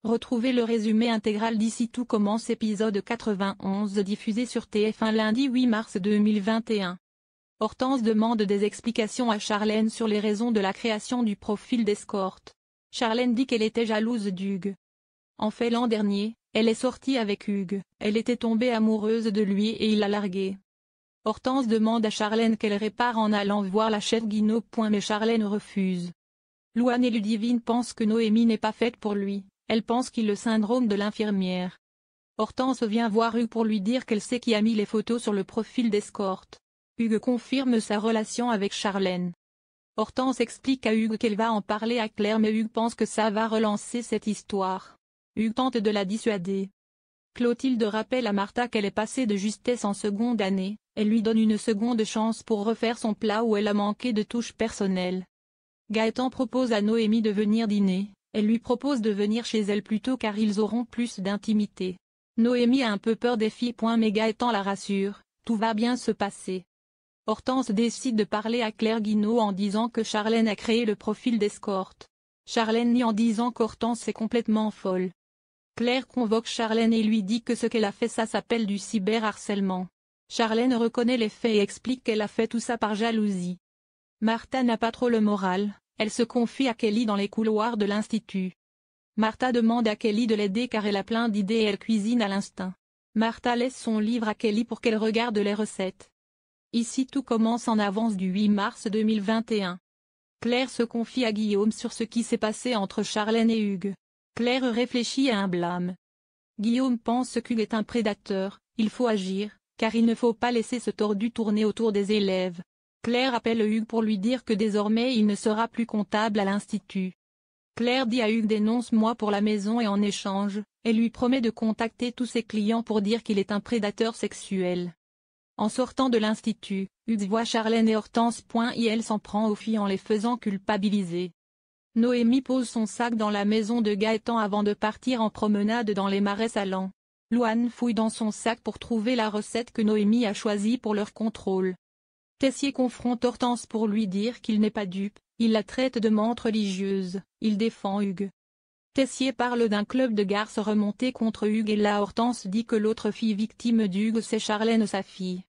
Retrouvez le résumé intégral d'Ici tout commence épisode 91 diffusé sur TF1 lundi 8 mars 2021. Hortense demande des explications à Charlène sur les raisons de la création du profil d'escorte. Charlène dit qu'elle était jalouse d'Hugues. En fait l'an dernier, elle est sortie avec Hugues, elle était tombée amoureuse de lui et il l'a larguée. Hortense demande à Charlène qu'elle répare en allant voir la chef Guinaud. Mais Charlène refuse. Louane et Ludivine pensent que Noémie n'est pas faite pour lui, elle pense qu'il a le syndrome de l'infirmière. Hortense vient voir Hugues pour lui dire qu'elle sait qui a mis les photos sur le profil d'escorte. Hugues confirme sa relation avec Charlène. Hortense explique à Hugues qu'elle va en parler à Claire mais Hugues pense que ça va relancer cette histoire. Hugues tente de la dissuader. Clotilde rappelle à Martha qu'elle est passée de justesse en seconde année, elle lui donne une seconde chance pour refaire son plat où elle a manqué de touches personnelles. Gaëtan propose à Noémie de venir dîner, elle lui propose de venir chez elle plus tôt car ils auront plus d'intimité. Noémie a un peu peur des filles. Mais Gaëtan la rassure, tout va bien se passer. Hortense décide de parler à Claire Guinaud en disant que Charlène a créé le profil d'escorte. Charlène nie en disant qu'Hortense est complètement folle. Claire convoque Charlène et lui dit que ce qu'elle a fait ça s'appelle du cyberharcèlement. Charlène reconnaît les faits et explique qu'elle a fait tout ça par jalousie. Martha n'a pas trop le moral, elle se confie à Kelly dans les couloirs de l'institut. Martha demande à Kelly de l'aider car elle a plein d'idées et elle cuisine à l'instinct. Martha laisse son livre à Kelly pour qu'elle regarde les recettes. Ici tout commence en avance du 8 mars 2021. Claire se confie à Guillaume sur ce qui s'est passé entre Charlène et Hugues. Claire réfléchit à un blâme. Guillaume pense qu'Hugues est un prédateur, il faut agir, car il ne faut pas laisser ce tordu tourner autour des élèves. Claire appelle Hugues pour lui dire que désormais il ne sera plus comptable à l'institut. Claire dit à Hugues dénonce-moi pour la maison et en échange, elle lui promet de contacter tous ses clients pour dire qu'il est un prédateur sexuel. En sortant de l'institut, Hugues voit Charlène et Hortense. Et elle s'en prend aux filles en les faisant culpabiliser. Noémie pose son sac dans la maison de Gaëtan avant de partir en promenade dans les marais salants. Louane fouille dans son sac pour trouver la recette que Noémie a choisie pour leur contrôle. Tessier confronte Hortense pour lui dire qu'il n'est pas dupe, il la traite de menthe religieuse, il défend Hugues. Tessier parle d'un club de garces remonté contre Hugues et là Hortense dit que l'autre fille victime d'Hugues c'est Charlène sa fille.